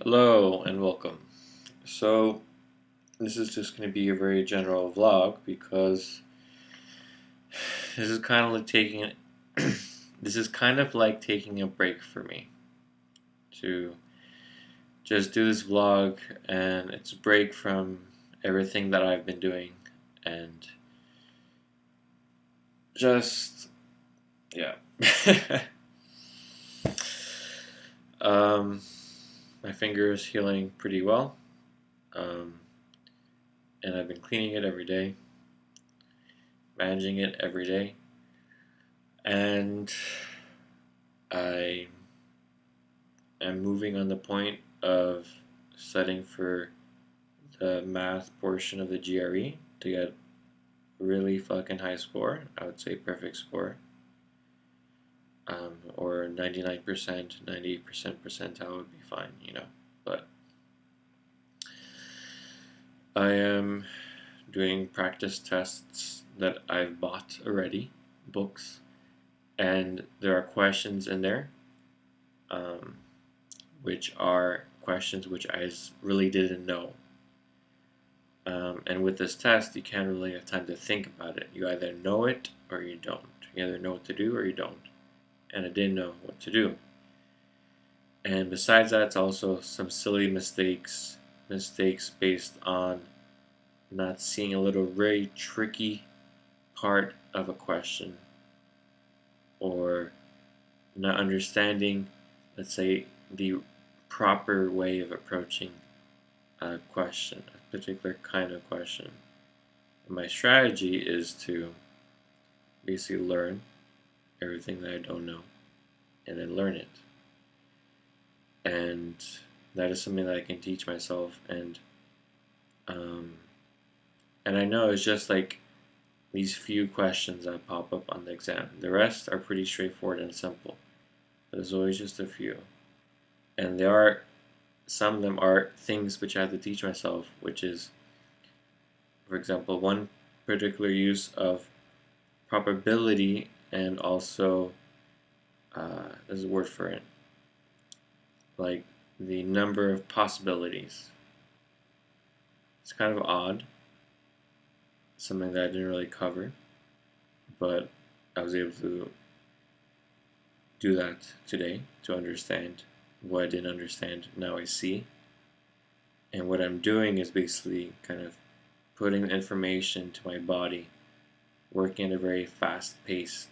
Hello and welcome. So this is just going to be a very general vlog because this is kind of like taking a break for me to just do this vlog, and it's a break from everything that I've been doing and just yeah. um, my finger is healing pretty well. And I've been cleaning it every day, managing it every day, and I am moving on the point of studying for the math portion of the GRE to get a really fucking high score. I would say perfect score, or 99%, 98% percentile would be fine, But I am doing practice tests that I've bought already, books, and there are questions in there, which are questions which I really didn't know. And with this test, you can't really have time to think about it. You either know it or you don't. You either know what to do or you don't. And I didn't know what to do. And besides that, it's also some silly mistakes based on not seeing a little very tricky part of a question, or not understanding, let's say, the proper way of approaching a question, a particular kind of question. And my strategy is to basically learn everything that I don't know and then learn it. And that is something that I can teach myself, and I know it's just like these few questions that pop up on the exam. The rest are pretty straightforward and simple. But there's always just a few. And some of them are things which I have to teach myself, which is, for example, one particular use of probability, and also, there's a word for it, like the number of possibilities. It's kind of odd, something that I didn't really cover, but I was able to do that today to understand what I didn't understand. Now I see. And what I'm doing is basically kind of putting information to my body, working at a very fast pace,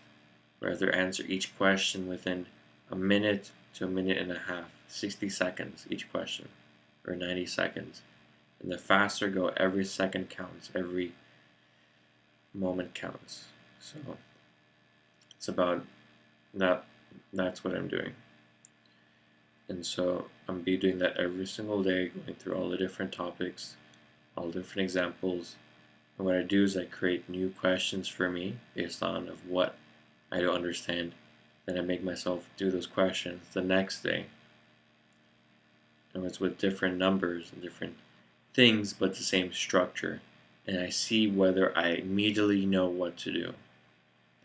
rather answer each question within a minute to a minute and a half, 60 seconds each question, or 90 seconds. And the faster go, every second counts, every moment counts. So it's about that. That's what I'm doing. And so I'm be doing that every single day, going through all the different topics, all the different examples. And what I do is I create new questions for me based on of what I don't understand. Then I make myself do those questions the next day. And it's with different numbers and different things, but the same structure. And I see whether I immediately know what to do.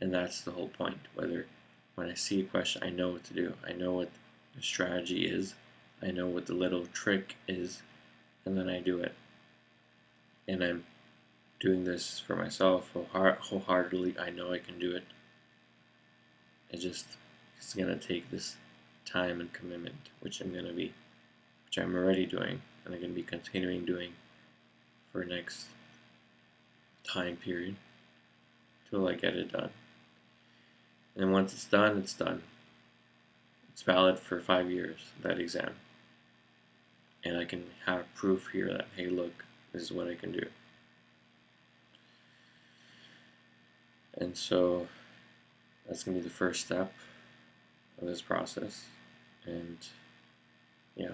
And that's the whole point. Whether when I see a question, I know what to do. I know what the strategy is. I know what the little trick is. And then I do it. And I'm doing this for myself wholeheartedly. I know I can do it. It's going to take this time and commitment, which I'm already doing, and I'm going to be continuing doing for next time period till I get it done. And once it's done, it's done. It's valid for 5 years, that exam. And I can have proof here that, hey, look, this is what I can do. And so that's going to be the first step of this process. And yeah.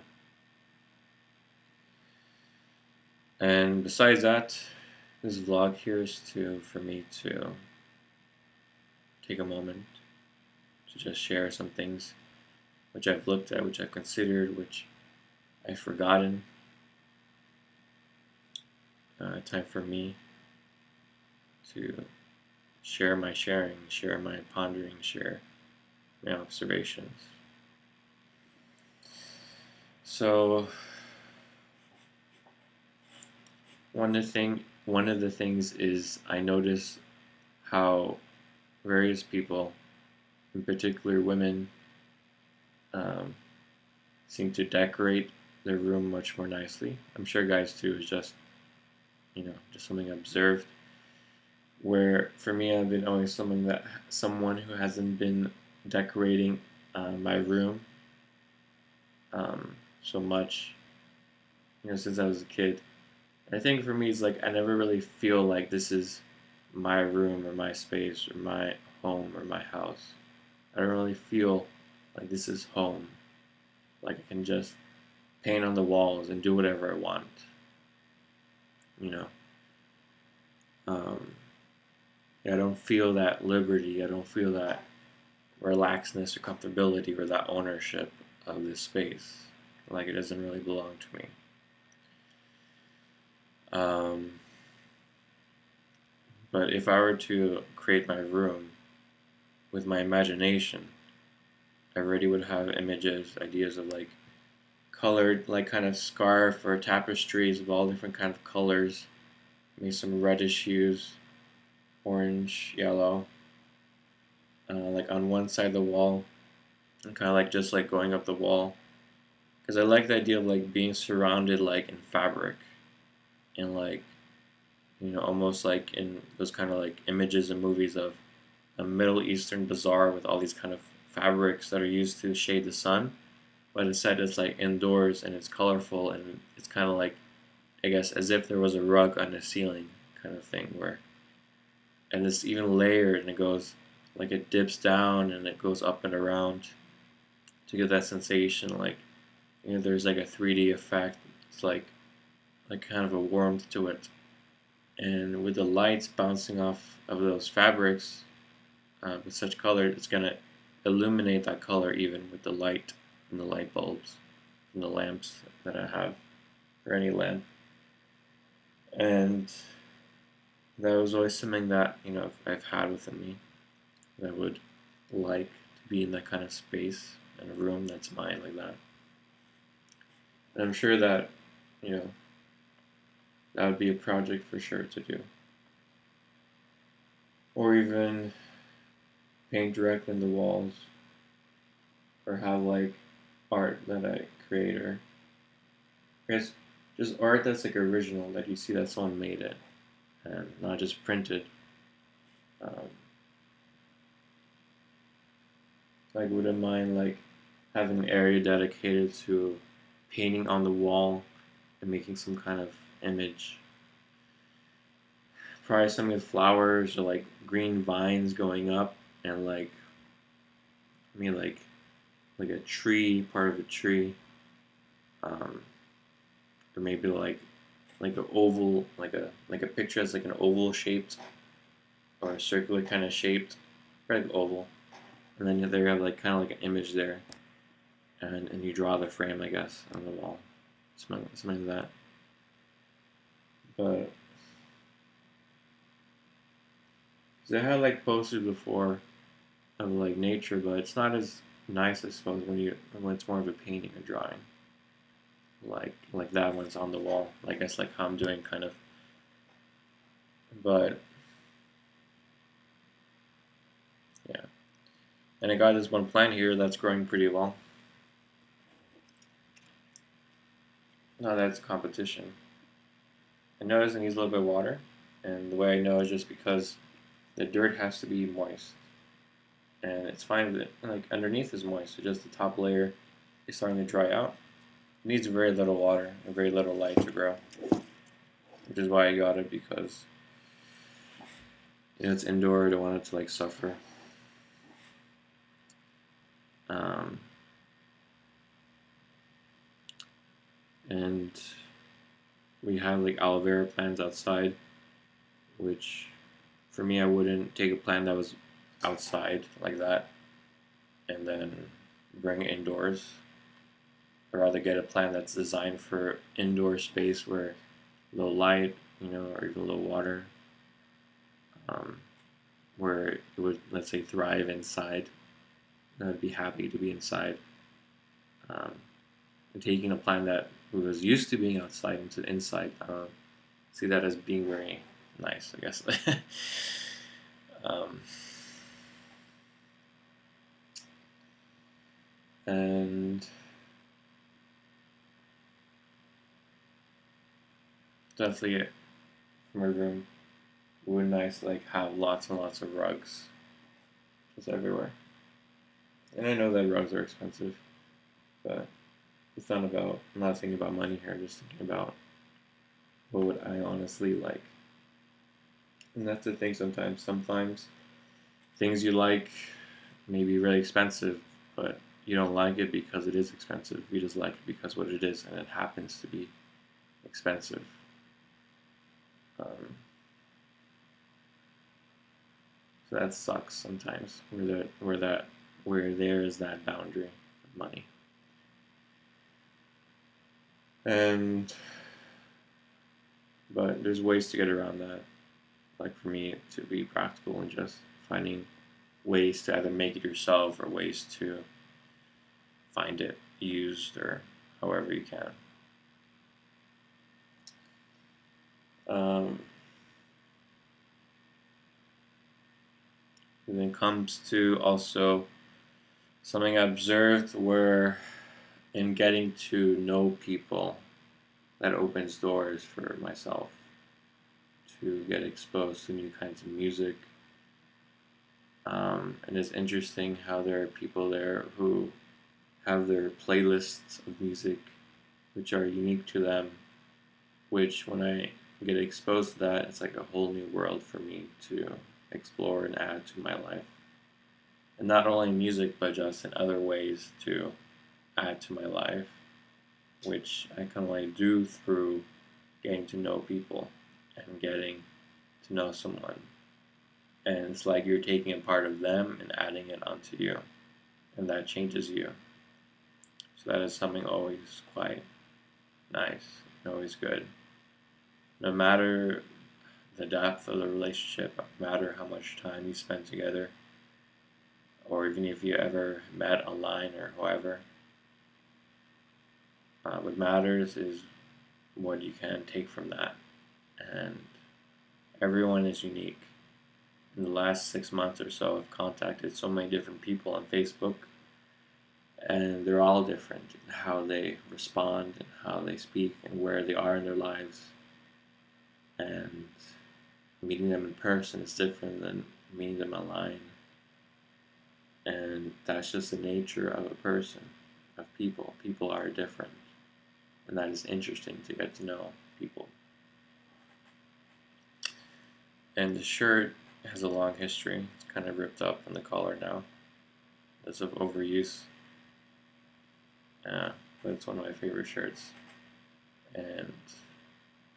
And besides that, this vlog here is for me to take a moment to just share some things which I've looked at, which I've considered, which I've forgotten. Time for me to share my sharing, share my pondering, share my observations. So So one of the things is I notice how various people, in particular women, um, seem to decorate their room much more nicely. I'm sure guys too. Is just just something I observed. Where for me, I've been always someone who hasn't been decorating my room so much, since I was a kid. I think for me, it's like I never really feel like this is my room or my space or my home or my house. I don't really feel like this is home. Like I can just paint on the walls and do whatever I want. You know, I don't feel that liberty. I don't feel that relaxedness or comfortability or that ownership of this space. Like it doesn't really belong to me. But if I were to create my room with my imagination, I already would have images, ideas of like colored, like kind of scarf or tapestries of all different kind of colors, maybe some reddish hues, orange, yellow, like on one side of the wall, and kind of like just like going up the wall, because I like the idea of like being surrounded like in fabric, and like almost like in those kind of like images and movies of a Middle Eastern bazaar with all these kind of fabrics that are used to shade the sun, but instead it's like indoors and it's colorful and it's kind of like, I guess, as if there was a rug on the ceiling kind of thing and it's even layered and it goes, like it dips down and it goes up and around to give that sensation like, there's like a 3D effect. It's like kind of a warmth to it. And with the lights bouncing off of those fabrics with such color, it's going to illuminate that color even with the light and the light bulbs and the lamps that I have, or any lamp. And that was always something that, I've had within me, that I would like to be in that kind of space in a room that's mine like that. And I'm sure that, that would be a project for sure to do. Or even paint directly in the walls, or have like art that I create, or I guess just art that's like original, that you see that someone made it and not just printed. I wouldn't mind like having an area dedicated to painting on the wall and making some kind of image. Probably something with flowers or like green vines going up, and like a tree, part of a tree, or maybe like an oval, like a picture that's like an oval shaped or a circular kind of shaped, like oval, and then there you have like kind of like an image there, and you draw the frame, I guess, on the wall, something like that. But I had like posted before of like nature, but it's not as nice, I suppose, when it's more of a painting or drawing. Like that one's on the wall. I guess like how I'm doing kind of. But yeah. And I got this one plant here that's growing pretty well. No, that's competition. I notice it needs a little bit of water, and the way I know is just because the dirt has to be moist. And it's fine that like underneath is moist, so just the top layer is starting to dry out. It needs very little water and very little light to grow, which is why I got it, because it's indoor. I don't want it to like suffer. And we have like aloe vera plants outside, which for me, I wouldn't take a plant that was outside like that and then bring it indoors. I'd rather get a plant that's designed for indoor space where low light, or even low water, where it would, let's say, thrive inside. I'd be happy to be inside. and taking a plant that was used to being outside into the inside. See that as being very nice, I guess. um, and definitely for my room, it would be nice to like have lots and lots of rugs just everywhere. And I know that rugs are expensive, but it's not about, I'm not thinking about money here, I'm just thinking about what would I honestly like. And that's the thing sometimes. Sometimes things you like may be really expensive, but you don't like it because it is expensive. You just like it because what it is, and it happens to be expensive. So that sucks sometimes, where there is that boundary of money. But there's ways to get around that. Like for me, to be practical and just finding ways to either make it yourself or ways to find it used or however you can. And then it comes to also something I observed where in getting to know people, that opens doors for myself to get exposed to new kinds of music. And it's interesting how there are people there who have their playlists of music which are unique to them, which when I get exposed to that, it's like a whole new world for me to explore and add to my life. And not only music, but just in other ways to add to my life, which I can only do through getting to know people and getting to know someone. And it's like you're taking a part of them and adding it onto you, and that changes you. So that is something always quite nice and always good. No matter the depth of the relationship, no matter how much time you spend together, or even if you ever met online or however, what matters is what you can take from that. And everyone is unique. In the last 6 months or so, I've contacted so many different people on Facebook, and they're all different in how they respond and how they speak and where they are in their lives. And meeting them in person is different than meeting them online. And that's just the nature of a person, of people. People are different. And that is interesting to get to know people. And the shirt has a long history. It's kind of ripped up on the collar now because of overuse. But it's one of my favorite shirts. And,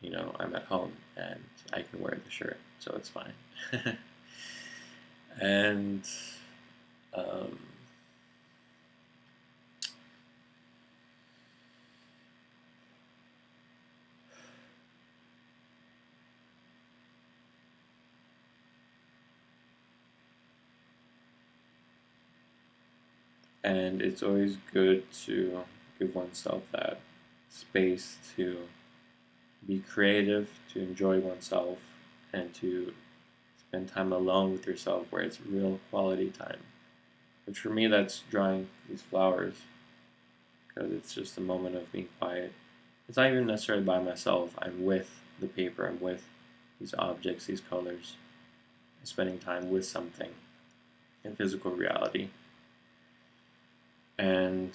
you know, I'm at home and I can wear the shirt, so it's fine. And and it's always good to give oneself that space to be creative, to enjoy oneself, and to spend time alone with yourself where it's real quality time. Which for me, that's drawing these flowers, because it's just a moment of being quiet. It's not even necessarily by myself. I'm with the paper, I'm with these objects, these colors. I'm spending time with something in physical reality. And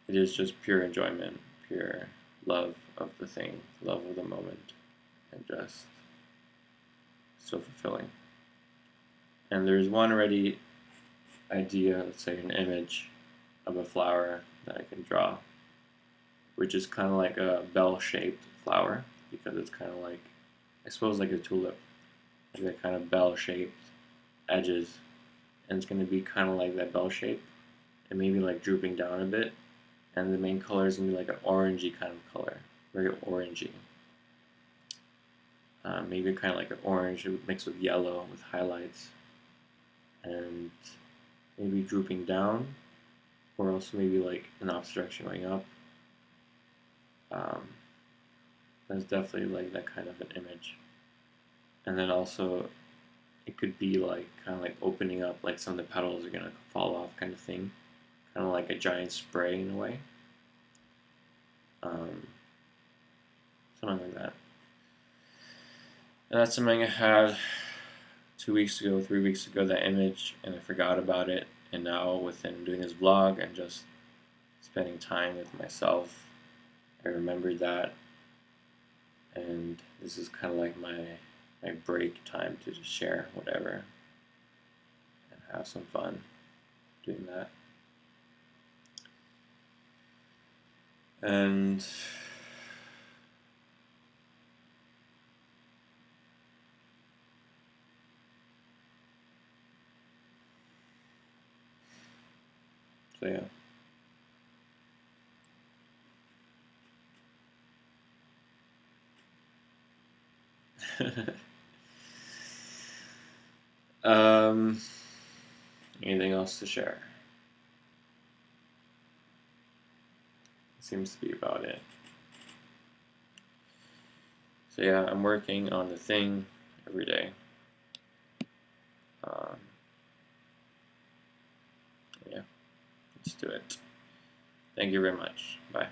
it is just pure enjoyment, pure love of the thing, love of the moment, and just so fulfilling. And there's one already idea, let's say an image of a flower that I can draw, which is kind of like a bell-shaped flower, because it's kind of like, I suppose like a tulip, like that kind of bell-shaped edges, and it's going to be kind of like that bell shape, and maybe like drooping down a bit, and the main color is going to be like an orangey kind of color, very orangey. Maybe kind of like an orange mixed with yellow with highlights, and maybe drooping down, or also maybe like in the opposite direction going up, That's definitely like that kind of an image. And then also it could be like kind of like opening up, like some of the petals are gonna fall off kind of thing, kind of like a giant spray in a way. Something like that. And that's something I had 2 weeks ago, 3 weeks ago, that image, and I forgot about it. And now within doing this vlog and just spending time with myself, I remembered that. And this is kind of like my break time to just share whatever and have some fun doing that. And so yeah. Anything else to share? Seems to be about it. So yeah, I'm working on the thing every day. Yeah, let's do it. Thank you very much. Bye.